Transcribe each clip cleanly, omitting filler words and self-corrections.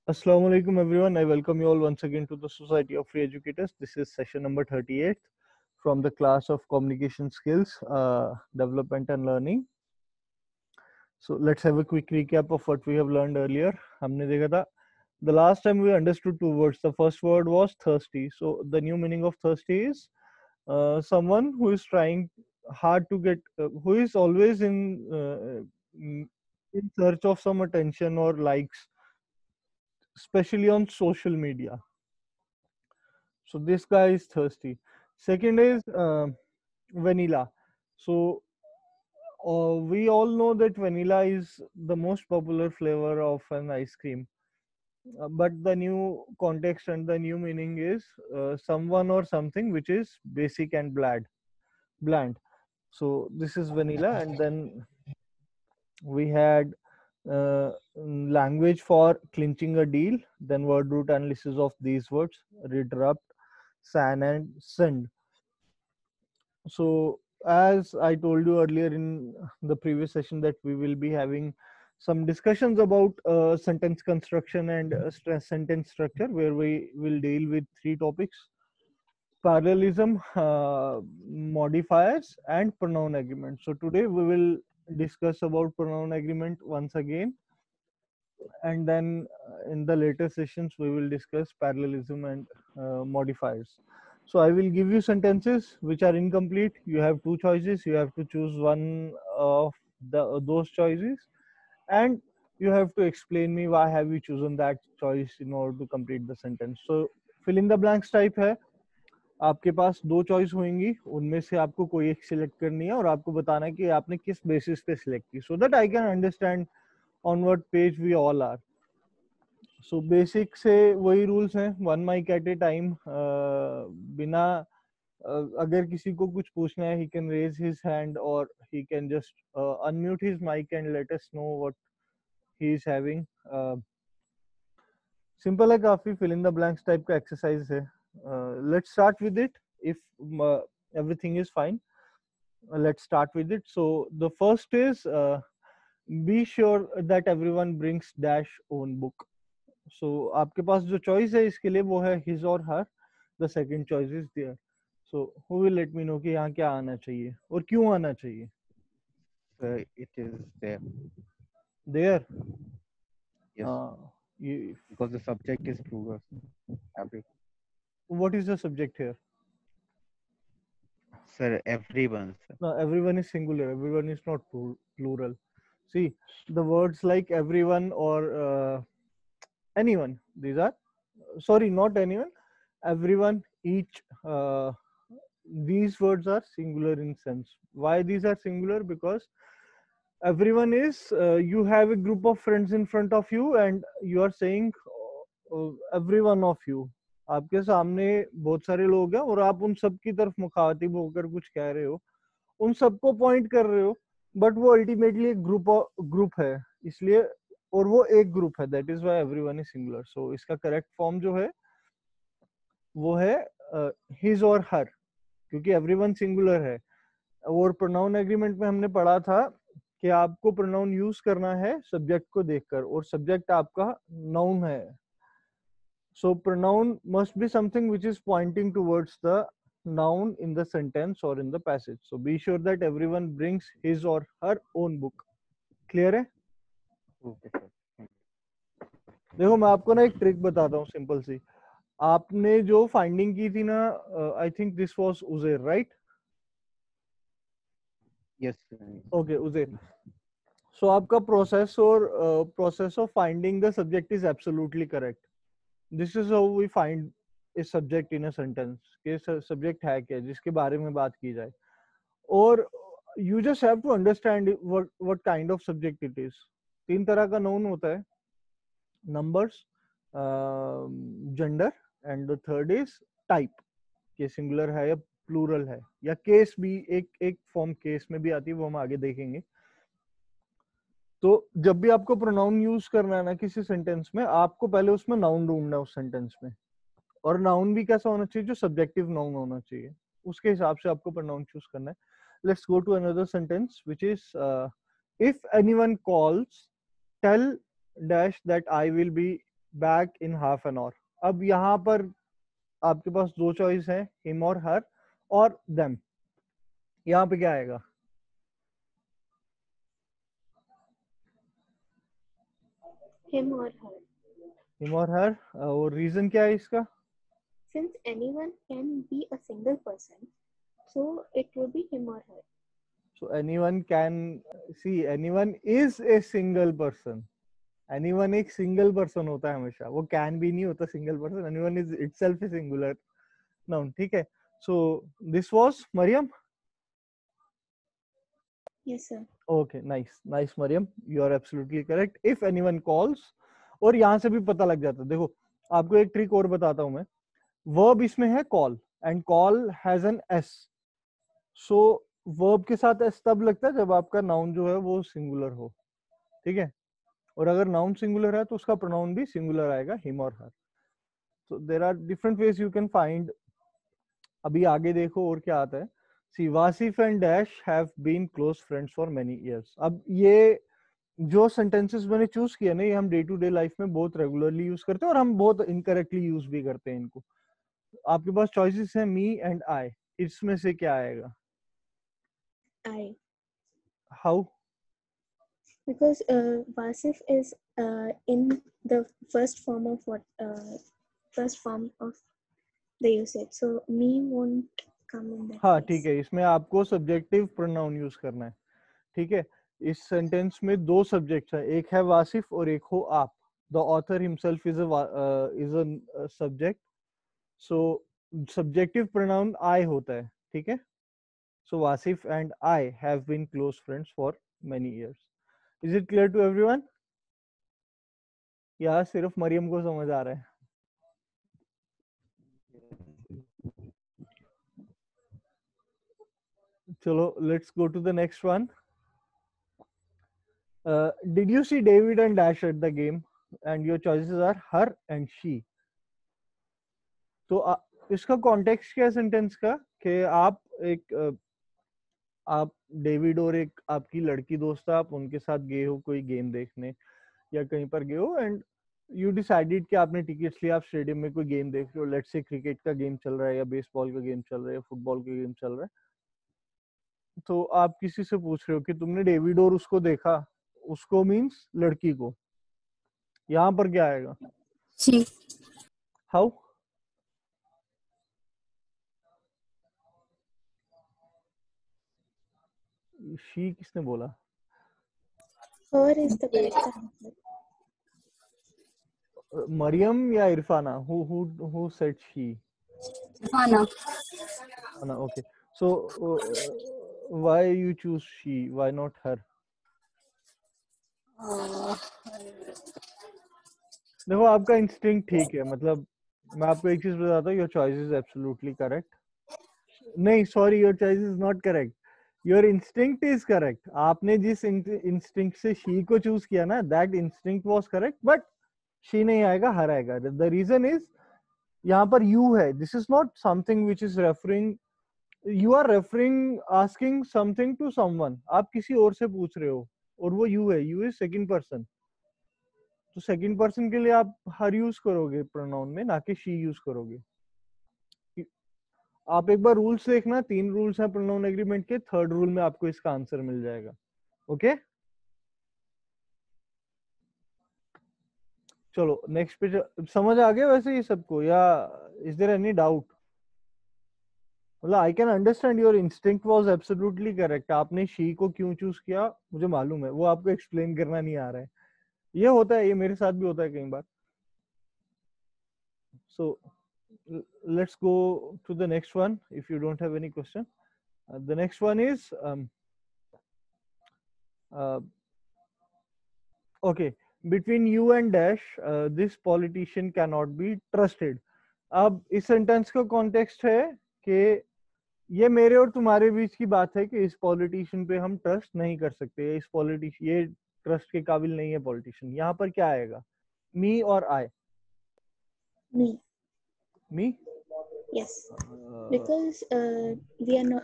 Assalamu alaikum everyone. I welcome you all once again to the Society of Free Educators. This is session number 38 from the class of Communication Skills, Development and Learning. So let's have a quick recap of what we have learned earlier. हमने देखा था the last time we understood two words. The first word was thirsty. So the new meaning of thirsty is someone who is trying hard to get, who is always in search of some attention or likes, especially on social media. So this guy is thirsty. Second is vanilla. So we all know that vanilla is the most popular flavor of an ice cream. But the new context and the new meaning is someone or something which is basic and bland. So this is vanilla, and then we had language for clinching a deal, then word root analysis of these words: redrupt, san, and send. So as I told you earlier in the previous session that we will be having some discussions about sentence construction and sentence structure, where we will deal with three topics: parallelism, modifiers, and pronoun agreement. So today we will discuss about pronoun agreement once again, and then in the later sessions we will discuss parallelism and modifiers. So I will give you sentences which are incomplete. You have two choices. You have to choose one of those choices, and you have to explain me why have you chosen that choice in order to complete the sentence. So fill in the blanks type है, आपके पास दो choice होंगी, उनमें से आपको कोई एक select करनी है और आपको बताना है कि आपने किस बेसिस पे सिलेक्ट की, so that I can understand on what page we all are. So basic से वही रूल्स हैं, one mike at a time. बिना अगर किसी को कुछ पूछना है, he can raise his hand और he can just unmute his mike and let us know what he is having. Simple है काफी, fill in the blanks type का एक्सरसाइज है. Let's start with it. If everything is fine, let's start with it. So the first is be sure that everyone brings dash own book. So आपके पास जो choice है इसके लिए वो है his or her. The second choice is there. So who will let me know कि यहाँ क्या आना चाहिए और क्यों आना चाहिए? It is there. There. Yes, You, because the subject is plural. Every what is the subject here? sir, everyone. Sir. No, everyone is singular. Everyone is not plural. See, the words like everyone or anyone, these are, sorry, not anyone, everyone, each, these words are singular in sense. Why these are singular? Because everyone is, you have a group of friends in front of you and you are saying every one of you. आपके सामने बहुत सारे लोग हैं और आप उन सब की तरफ मुखातिब होकर कुछ कह रहे हो, उन सबको पॉइंट कर रहे हो, बट वो अल्टीमेटली एक ग्रुप है, इसलिए, और वो एक ग्रुप है, that is why everyone is singular. So इसका करेक्ट फॉर्म जो है वो है हिज और हर, क्योंकि एवरीवन सिंगुलर है. और प्रोनाउन एग्रीमेंट में हमने पढ़ा था कि आपको प्रोनाउन यूज करना है सब्जेक्ट को देखकर, और सब्जेक्ट आपका नाउन है. So pronoun must be something which is pointing towards the noun in the sentence or in the passage. So be sure that everyone brings his or her own book. Clear है? Okay, sir. देखो मैं आपको ना एक trick बताता हूँ simple सी. आपने जो फाइंडिंग की थी ना, I think this was Uzair, right? Yes, sir. Okay, Uzair. So आपका process of finding the subject is absolutely correct. This is how we find a subject in a sentence, कि सब्जेक्ट है क्या जिसके बारे में बात की जाए. और you just have to understand what kind of subject it is. तीन तरह का नाउन होता है: numbers, gender, and the third is type, कि सिंगुलर है या प्लूरल है, या केस भी एक फॉर्म केस में भी आती है, वो हम आगे देखेंगे. तो जब भी आपको प्रोनाउन यूज करना है ना किसी सेंटेंस में, आपको पहले उसमें नाउन ढूंढना है उस सेंटेंस में, और नाउन भी कैसा होना चाहिए? जो सब्जेक्टिव नाउन होना चाहिए, उसके हिसाब से आपको प्रोनाउन चूज करना है. Let's go to another sentence which is if anyone calls tell dash that I will be back in half an hour. अब यहाँ पर आपके पास दो चॉइस है, him और her और them. यहाँ पे क्या आएगा? him or her. him और her. और रीजन क्या है इसका? Since anyone can be a single person, so it will be him or her. So anyone can see, anyone is a single person. Anyone एक single person होता है हमेशा, वो can भी नहीं होता single person. Anyone is itself a singular noun. ठीक है. So this was Mariam. Yes, sir. Okay, nice Mariam, you are absolutely correct. If anyone calls, और यहाँ से भी पता लग जाता है. देखो आपको एक ट्रिक और बताता हूँ मैं. Verb इसमें है call and call has an s. So verb के साथ s तब लगता है जब आपका noun जो है वो singular हो. ठीक है. और अगर noun singular है तो उसका pronoun भी singular आएगा, him or her. So there are different ways you can find. अभी आगे देखो और क्या आता है. See, Wasif and Dash have been close friends for many years. अब ये जो sentences मैंने चूज किया ना, ये हम डे टू डे लाइफ में बहुत रेगुलरली यूज करते हैं और हम बहुत इनकरेक्टली यूज भी करते हैं इनको. आपके पास चॉइसेस हैं मी एंड आई. इसमें से क्या आएगा? I. How? Because Vasif is in the first form of the usage, so me won't come in that. हाँ case. ठीक है, इसमें आपको सब्जेक्टिव प्रोनाउन यूज करना है. ठीक है. इस सेंटेंस में दो सब्जेक्ट्स हैं, एक है वासिफ और एक हो आप. The author himself is a subject. So subjective pronoun आई होता है. ठीक है. So Wasif and I have been close friends for many years. Is it clear to everyone? या सिर्फ मरियम को समझ आ रहा है? चलो, let's go to the next one. Did you see David and Dash at the game? And your choices are her and she. तो इसका context क्या है सेंटेंस का कि आप डेविड और एक आपकी लड़की दोस्त है, आप उनके साथ गए हो कोई गेम देखने या कहीं पर गए हो एंड यू डिसाइडेड कि आपने टिकट्स लिए, आप स्टेडियम में कोई गेम देख रहे हो. लेट्स से क्रिकेट का गेम चल रहा है या बेसबॉल का गेम चल रहा है या फुटबॉल का गेम चल रहा है. तो आप किसी से पूछ रहे हो कि तुमने डेविड और उसको देखा. उसको मींस लड़की को. यहाँ पर क्या आएगा? She. हाउ? शी किसने बोला? Her is the correct answer. Maryam या Irfana? who said she? Hana. Okay. So why you choose she? Why not her? देखो आपका इंस्टिंक्ट ठीक है. मतलब मैं आपको एक चीज बताता हूँ, your choice is absolutely correct. नहीं sorry, your choice is not correct. Your instinct is correct. आपने जिस इंस्टिंक्ट से शी को चूज किया ना, that instinct was correct, but she नहीं आएगा, हर आएगा. द रीजन इज यहाँ पर यू है. This is not something which is referring, you are referring asking something to someone. आप किसी और से पूछ रहे हो और वो यू है. You is second person. तो सेकंड पर्सन के लिए आप हर यूज करोगे प्रोनाउन में, ना कि शी यूज करोगे. आप एक बार रूल्स देखना, 3 रूल्स हैं प्रोनाउन एग्रीमेंट के. थर्ड रूल में आपको इसका आंसर मिल जाएगा. ओके चलो नेक्स्ट पे. समझ आ गया वैसे ये सबको, या इज देयर एनी डाउट? मतलब I can understand your instinct was absolutely correct. आपने शी को क्यों चूज किया मुझे मालूम है, वो आपको एक्सप्लेन करना नहीं आ रहा है. ये होता है, ये मेरे साथ भी होता है कई बार. सो let's go to the next one if you don't have any question. The next one is okay, between you and Dash, this politician cannot be trusted. अब इस सेंटेंस का कॉन्टेक्स्ट है कि ये मेरे और तुम्हारे बीच की बात है कि इस पॉलिटिशियन पे हम ट्रस्ट नहीं कर सकते. इस पॉलिटिशियन ये ट्रस्ट के काबिल नहीं है पॉलिटिशियन. यहाँ पर क्या आएगा? मी और आई? Me. Me? Yes. Because we are not.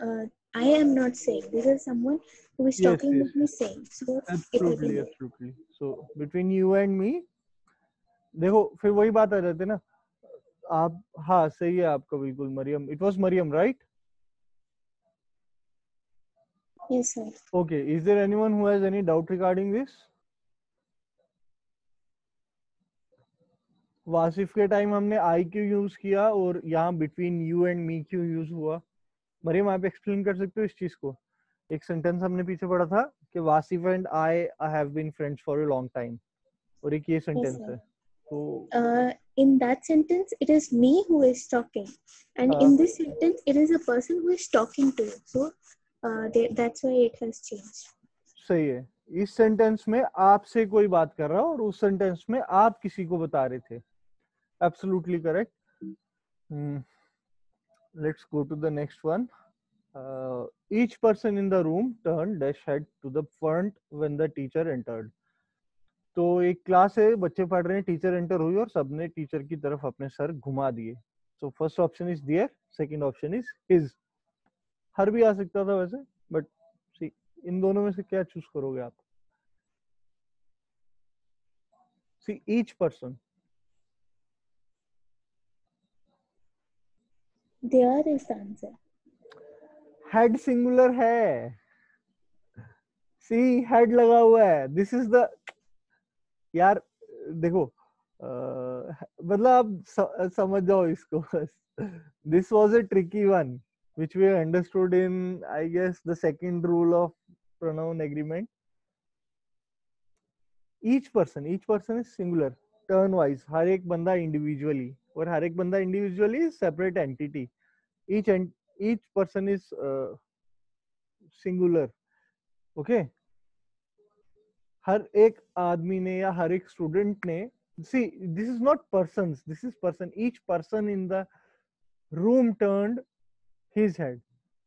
I am not saying. This is someone who is Yes, talking yes, with me saying. So it will be absolutely, me. absolutely. So between you and me, देखो फिर वही बात आ जाती है ना, आप हाँ सही है आपका बिल्कुल Mariam, it was Mariam right? Yes, sir. Okay, is there anyone who has any doubt regarding this? Wasif के टाइम हमने आई क्यों यूज किया और यहाँ बिटवीन यू एंड मी क्यों यूज हुआ? मरियम आप एक्सप्लेन कर सकते हो इस चीज को? एक सेंटेंस हमने पीछे पढ़ा था कि Wasif and I have been friends for a long time, और एक ये Yes, सेंटेंस sir. है तो In that sentence, it is me who is talking, and हाँ in this sentence, it is a person who is talking to you. So, that's why it has changed. सही है, इस sentence में आपसे कोई बात कर रहा है और उस सेंटेंस में आप किसी को बता रहे थे, absolutely correct. Let's go to the next one. Each person in the room turned dash head to the front when the teacher entered. तो एक क्लास है, बच्चे पढ़ रहे हैं, टीचर एंटर हुई और सबने टीचर की तरफ अपने सर घुमा दिए. So first option is there, second option is his. Her भी आ सकता था वैसे, बट सी इन दोनों में से क्या चूज करोगे आप? See each person, There is the answer. Head singular है, सी हेड लगा हुआ है. दिस इज द यार देखो मतलब आप समझ जाओ इसको बस. This was a tricky one which we understood in I guess the second rule of pronoun agreement. each person is singular, turn wise, हर एक बंदा individually, और हर एक बंदा individually is separate entity. each person is singular. okay, हर एक आदमी ने या हर एक स्टूडेंट ने, see this is not persons, this is person. each person in the room turned his head.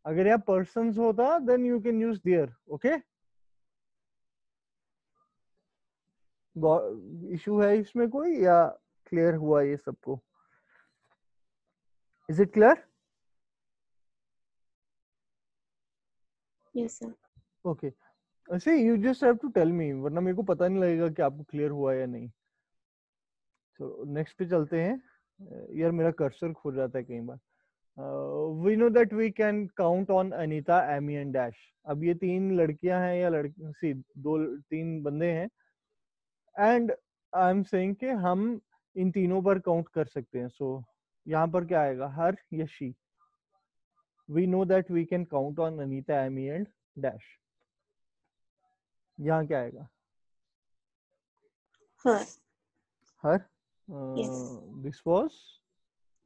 अगर यहाँ persons होता then you can use their. okay, issue है इसमें कोई या क्लियर हुआ ये सबको? Is it clear? Yes, sir. Okay, ऐसे you just have to tell me, वरना मेरे को पता नहीं लगेगा कि आपको क्लियर हुआ या नहीं. तो नेक्स्ट पे चलते हैं. यार मेरा कर्सर खो जाता है कई बार. We know that we can count on Anita, Amy and dash. अब ये तीन लड़कियां हैं या लड़की, सी दो तीन बंदे हैं, एंड आई एम सेइंग कि हम इन तीनों पर काउंट कर सकते हैं. सो यहाँ पर क्या आएगा, हर या she? We know that we can count on Anita, Amy and dash. यहाँ क्या आएगा? Her. Her. Yes. This was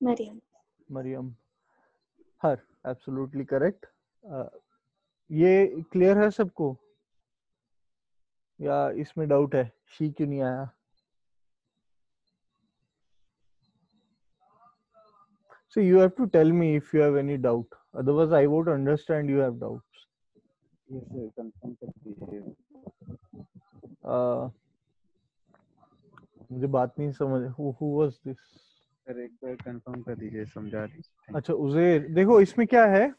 Mariam. Mariam. Her, absolutely correct. ये क्लियर है सबको या इसमें डाउट है? शी क्यों नहीं आया? So you have to tell me if you have any doubt. Otherwise, I would understand you have doubts. Yes, sir, confirm कर दीजिए. मुझे बात नहीं समझ. Who was this? सर एक बार कंफर्म कर दीजिए, समझा दीजिए. अच्छा उज़ैर. देखो इसमें क्या है,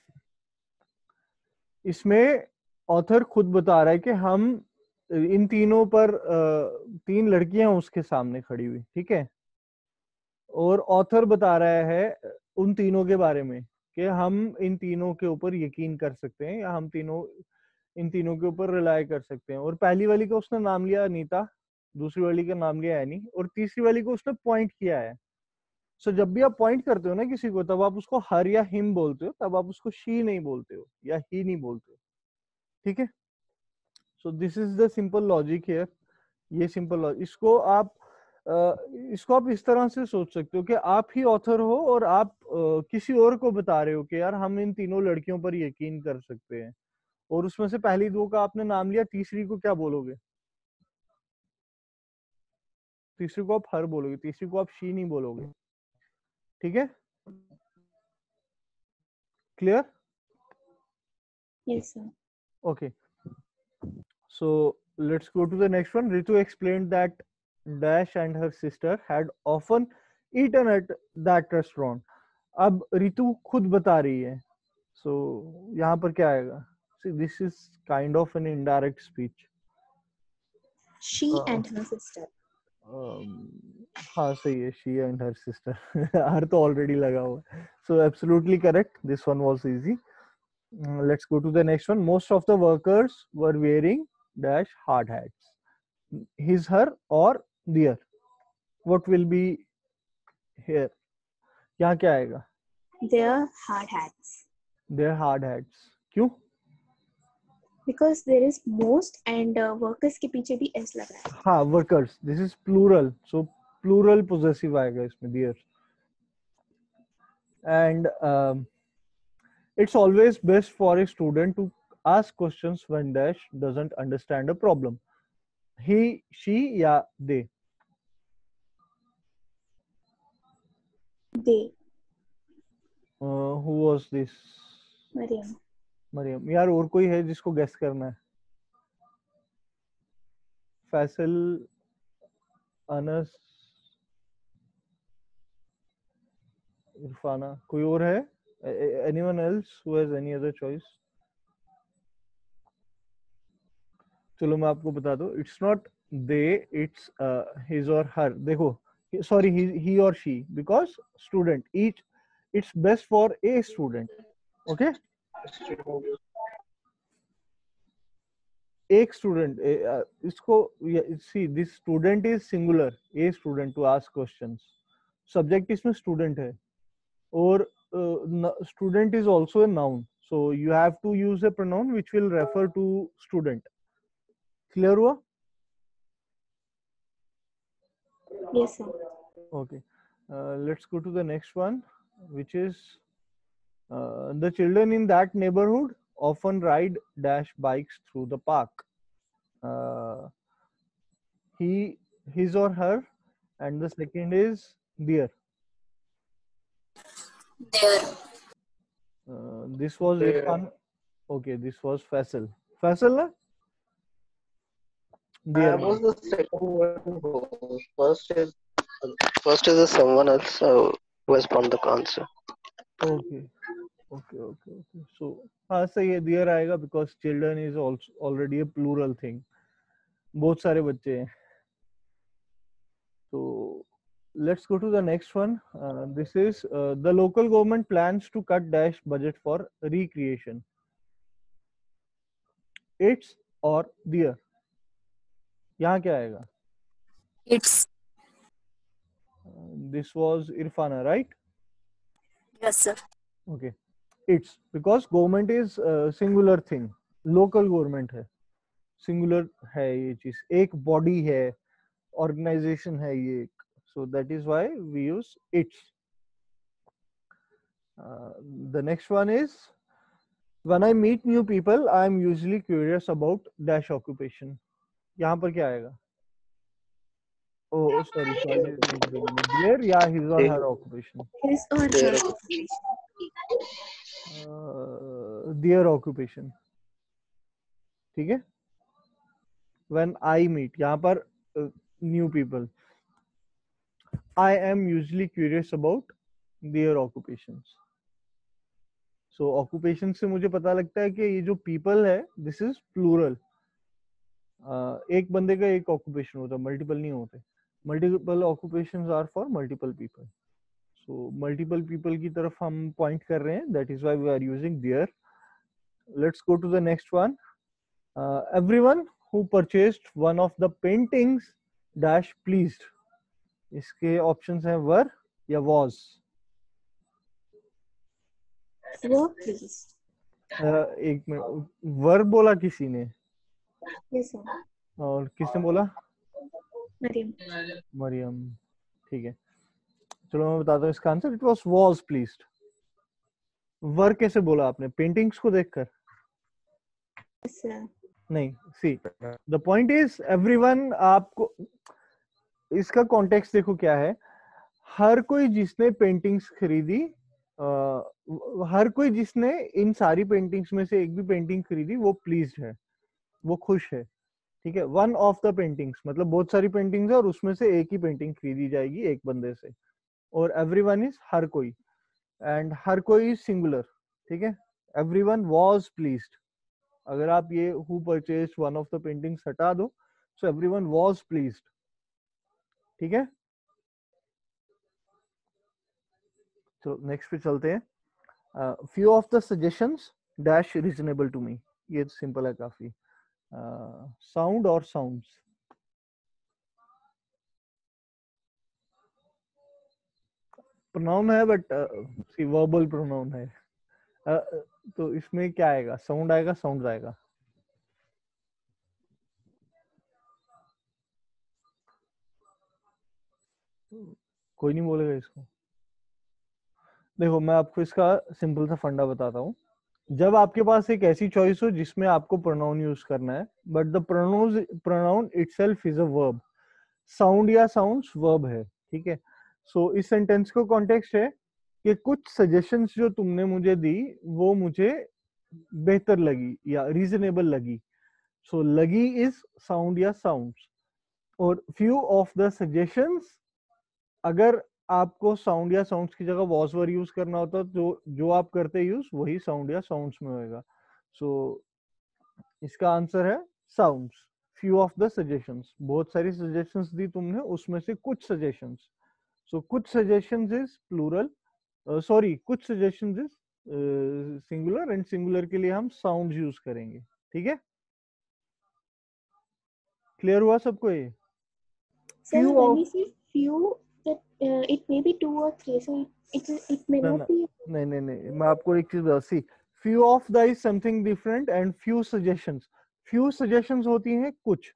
इसमें ऑथर खुद बता रहा है कि हम इन तीनों पर, तीन लड़कियां उसके सामने खड़ी हुई, ठीक है, और ऑथर बता रहा है उन तीनों के बारे में कि हम इन तीनों के ऊपर यकीन कर सकते हैं या हम तीनों इन तीनों के ऊपर रिलाय कर सकते हैं. और पहली वाली का उसने नाम लिया अनीता, दूसरी वाली का नाम लिया एनी, और तीसरी वाली को उसने पॉइंट किया है. सो जब भी आप पॉइंट करते हो ना किसी को, तब आप उसको हर या हिम बोलते हो, तब आप उसको शी नहीं बोलते हो या ही नहीं बोलते हो, ठीक है. So this is the simple logic here. ये सिंपल लॉजिक, इसको आप इस तरह से सोच सकते हो कि आप ही ऑथर हो और आप किसी और को बता रहे हो कि यार हम इन तीनों लड़कियों पर यकीन कर सकते हैं, और उसमें से पहली दो का आपने नाम लिया, तीसरी को क्या बोलोगे? तीसरी को आप हर बोलोगे, तीसरी को आप शी नहीं बोलोगे, ठीक है. Clear? Yes, sir. Okay. So let's go to the next one. Ritu explained that Dash and her sister had often eaten at that restaurant. अब रितु खुद बता रही है. So यहाँ पर क्या आएगा? See, this is kind of an indirect speech. She and her sister. हाँ सही है, she and her sister. हर तो ऑलरेडी लगा हुआ है. So absolutely correct. This one was easy. Let's go to the next one. Most of the workers were wearing dash hard hats. His, her or their. What will be here? यहाँ क्या आएगा? Their hard hats. Their hard hats. क्यों? Because there is most and workers के पीछे भी s लग रहा है. हाँ, workers. This is plural. So plural possessive आएगा इसमें their. And it's always best for a student to ask questions when dash doesn't understand a problem. He, she या they. They. Who was this? Mariam. Maryam. यार और कोई है जिसको guess करना है? फैसल, अनस, इरफाना, कोई और है? Anyone else who has any other choice? चलो मैं आपको बता दूं. It's not they, it's his or her. देखो, sorry, he or she, because student each, it's best for a student. Okay, एक स्टूडेंट इसको see, this student is singular, a student to ask questions. Subject इसमें student है और student is also a noun, so you have to use a pronoun which will refer to student. Clear हुआ? Yes sir. Okay, let's go to the next one, which is the children in that neighborhood often ride dash bikes through the park. He, his or her, and the second is their. There. This was Irfan. Okay, this was Faisal. Faisal na? Their. Was the second one first is the someone else who has found the answer. Okay. So हाँ सही है, their आएगा because children is also already a plural thing. बहुत सारे बच्चे हैं. So let's go to the next one. This is the local government plans to cut dash budget for recreation. It's or their. यहाँ क्या आएगा? It's. This was Irfana, right? Yes sir. Okay. It's because government is singular thing. Local government है, singular है ये चीज, एक body है, organization है ये एक. So that is why we use it's. The next one is, when I meet new people, I am usually curious about dash occupation. यहाँ पर क्या आएगा? Oh, sorry. Their या his or her occupation? His or Their her. Their occupation. ठीक है? When I meet, यहाँ पर new people, I am usually curious about their occupations. So occupation से मुझे पता लगता है कि ये जो people है, this is plural. एक बंदे का एक occupation होता है, multiple नहीं होते. Multiple occupations are for multiple people. So multiple people की तरफ हम point कर रहे हैं. That is why we are using their. Let's go to the next one. Everyone who purchased one of the paintings dash pleased. इसके options हैं were या was. Were pleased. एक मिनट, were बोला किसी ने Yes sir. और किसने बोला? Mariam. मरियम. ठीक है, चलो मैं बताता हूँ इसका आंसर. It was pleased. वर कैसे बोला आपने? पेंटिंग्स को देखकर? Yes sir. नहीं. सी, द पॉइंट इज एवरीवन. आपको इसका कॉन्टेक्स्ट देखो क्या है. हर कोई जिसने पेंटिंग्स खरीदी, हर कोई जिसने इन सारी पेंटिंग्स में से एक भी पेंटिंग खरीदी, वो प्लीज्ड है, वो खुश है. ठीक है, वन ऑफ द पेंटिंग्स मतलब बहुत सारी पेंटिंग्स है और उसमें से एक ही पेंटिंग खरीदी जाएगी एक बंदे से. और एवरीवन इज हर कोई, एंड हर कोई इज सिंगुलर. ठीक है, एवरीवन वाज प्लीज्ड. अगर आप ये who purchased one of the paintings हटा दो, सो एवरीवन वाज प्लीज्ड. ठीक है, तो नेक्स्ट पे चलते हैं. Few of the suggestions dash reasonable to me. ये सिंपल है काफी. साउंड और साउंड्स. प्रोनाउन है बट वर्बल प्रोनाउन है. तो इसमें क्या आएगा? साउंड आएगा, साउंड आएगा. कोई नहीं बोलेगा इसको. देखो मैं आपको इसका सिंपल सा फंडा बताता हूँ. जब आपके पास एक ऐसी चॉइस हो जिसमें आपको प्रोनाउन यूज करना है, but the pronoun itself is a verb. Sound या साउंड्स वर्ब है, ठीक है. सो इस सेंटेंस को कॉन्टेक्स्ट है कि कुछ सजेशंस जो तुमने मुझे दी वो मुझे बेहतर लगी या रीजनेबल लगी. सो लगी इज साउंड या साउंड्स. और फ्यू ऑफ द सजेशंस, अगर आपको साउंड या साउंड्स की जगह वॉज वर यूज करना होता तो जो आप करते यूज वही साउंड या साउंड्स में होएगा. सो इसका आंसर है sounds. Few of the suggestions, बहुत सारी सजेशंस दी तुमने, उसमें से कुछ सजेशंस. सो कुछ सजेशंस इज प्लूरल, सॉरी कुछ suggestions is singular, and singular के लिए हम साउंड्स यूज करेंगे. ठीक है, क्लियर हुआ सबको ये? Sir, Few when of we say few, that it may be 2 or 3, so it may no, not no, be. नहीं, मैं आपको एक चीज बता. सी, few of the is something different and few suggestions. few suggestions होती हैं कुछ,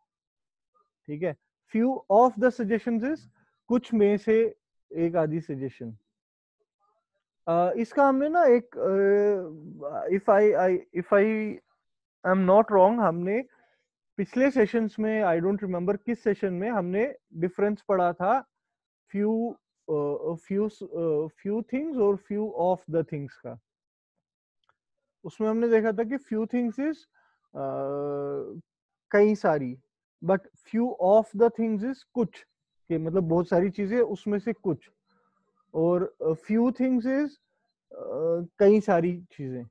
ठीक है. few of the suggestions is कुछ में से एक आधी सजेशन. इसका हमने ना एक if I am not wrong, हमने पिछले सेशंस में, आई डोंट रिमेम्बर किस सेशन में, हमने डिफरेंस पढ़ा था फ्यू फ्यू थिंग्स और फ्यू ऑफ द थिंग्स का. उसमें हमने देखा था कि फ्यू थिंग्स इज कई सारी, but few of the things is कुछ के, मतलब बहुत सारी चीजें उसमें से कुछ. और फ्यू थिंग्स इज कई सारी चीजें.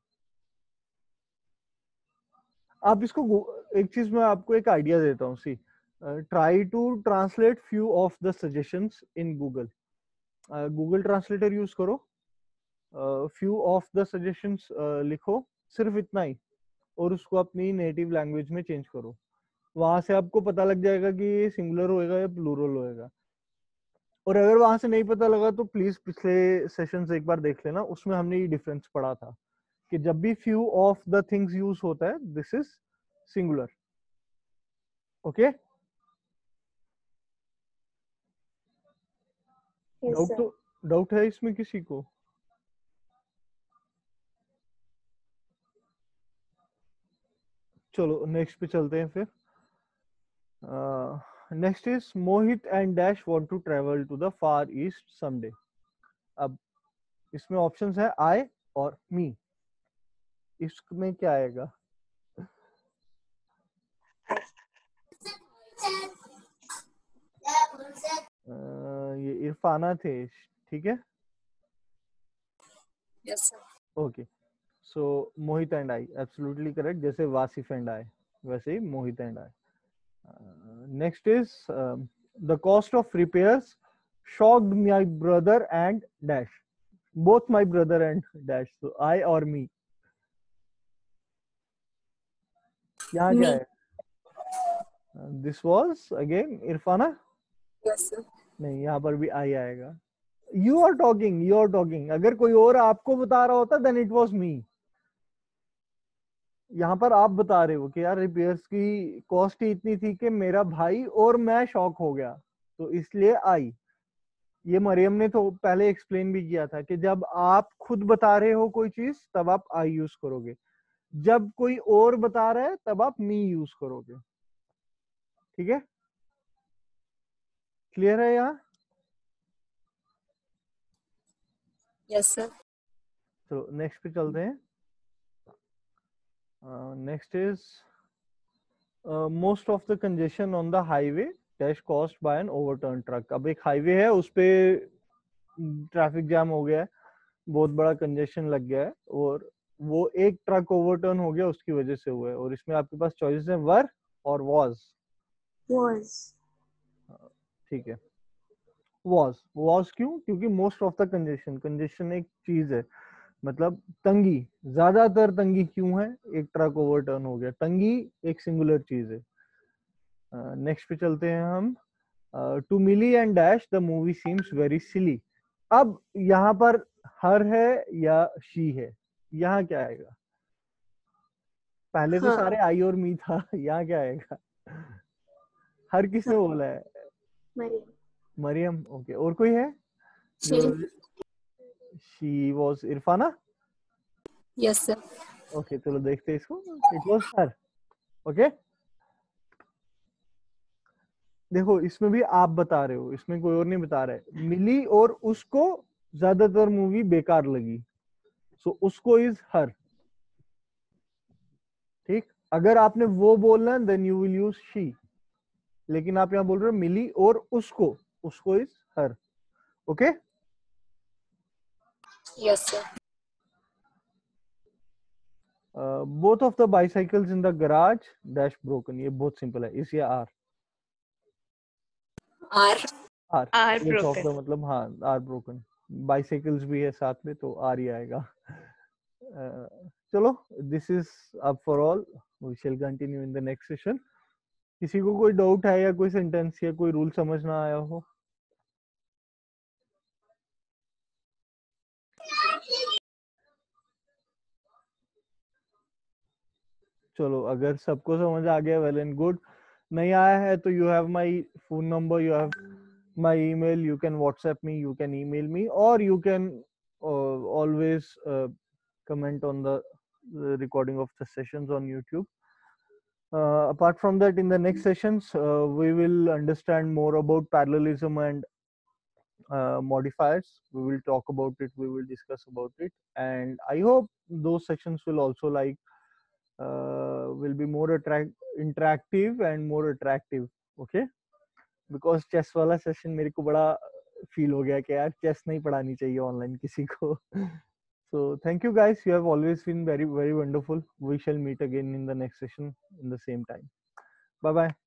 आप इसको एक चीज मैं आपको एक आइडिया देता हूँ. See, try to translate few of the suggestions in Google. Google translator use करो, फ्यू ऑफ द सजेशंस लिखो, सिर्फ इतना ही, और उसको अपनी नेटिव लैंग्वेज में चेंज करो. वहां से आपको पता लग जाएगा कि ये सिंगुलर होएगा या प्लूरल होएगा. और अगर वहां से नहीं पता लगा तो प्लीज पिछले सेशन से एक बार देख लेना, उसमें हमने ये डिफरेंस पढ़ा था कि जब भी few of the things use होता है this is singular. Okay, Yes, doubt sir. तो डाउट है इसमें किसी को? चलो नेक्स्ट पे चलते हैं फिर. Next is Mohit and dash want to travel to the Far East someday. अब इसमें ऑप्शंस है आई और मी. इसमें क्या आएगा? ये इरफाना थे, ठीक है. Yes, sir. Okay, so Mohit and I, absolutely correct. जैसे वासिफ एंड आई, वैसे ही Mohit and I. Next is the cost of repairs shocked my brother and dash. Both my brother and dash. So I और मी. यहाँ क्या Me. है? This was again Irfana. Yes, sir. नहीं, यहाँ पर भी आई आएगा. You are talking. अगर कोई और आपको बता रहा होता देन इट वाज मी. यहाँ पर आप बता रहे हो कि यार रिपेयर्स की कॉस्ट ही इतनी थी कि मेरा भाई और मैं शॉक हो गया, तो इसलिए आई. ये मरियम ने तो पहले एक्सप्लेन भी किया था कि जब आप खुद बता रहे हो कोई चीज तब आप आई यूज करोगे, जब कोई और बता रहा है तब आप मी यूज करोगे. ठीक है, क्लियर है यहाँ? Yes, sir. तो नेक्स्ट पे चलते हैं. Next is most of the congestion on the highway dash caused by an overturn truck. अब एक हाईवे है, उस पे ट्रैफिक जाम हो गया है, बहुत बड़ा कंजेशन लग गया है, और वो एक ट्रक ओवरटर्न हो गया उसकी वजह से हुआ है. और इसमें आपके पास चॉइसेस हैं वर और वाज. Was. ठीक है, was क्यों? क्योंकि मोस्ट ऑफ द कंजेशन एक चीज है, मतलब तंगी, ज्यादातर तंगी क्यों है? एक ट्रक ओवरटर्न हो गया, तंगी एक सिंगुलर चीज है। नेक्स्ट पे चलते हैं हम। To Milly and dash the movie seems very silly. अब यहाँ पर हर है या शी है, यहाँ क्या आएगा? पहले तो हाँ। सारे आई और मी था, यहाँ क्या आएगा? हर किसने बोला है? मरियम। मरियम, ओके। और कोई है She. जो? She was Irfana. Yes, sir. Okay, चलो देखते हैं इसको। It was her. ओके, देखो इसमें भी आप बता रहे हो, इसमें कोई और नहीं बता रहा है। मिली और उसको ज्यादातर मूवी बेकार लगी, सो उसको इज हर। ठीक, अगर आपने वो बोलना है then you will use she, लेकिन आप यहाँ बोल रहे हो मिली और उसको is her. Okay, Yes, sir. Both of the bicycles in the garage dash broken. ये बहुत सिंपल है, इस या are. R. Are Are both of the broken. मतलब हाँ, आर ब्रोकन। बाइसाइकिल्स भी है साथ में, तो आर ही आएगा। चलो, this is up for all, we shall continue in the next session. किसी को कोई डाउट है या कोई सेंटेंस या कोई रूल समझ ना आया हो? चलो, अगर सबको समझ आ गया वेल एंड गुड, नहीं आया है तो you have my phone number, you have my email, you can WhatsApp me, you can email me, और you can always comment on the recording of the sessions on YouTube. Apart from that, in the next sessions, we will understand more about parallelism and modifiers. We will talk about it, we will discuss about it, and I hope those sessions will also will be more interactive and more attractive. Okay, because chess वाला session मेरे को बड़ा feel हो गया कि यार chess नहीं पढ़ानी चाहिए online किसी को. So thank you guys, you have always been very wonderful. We shall meet again in the next session in the same time. Bye bye.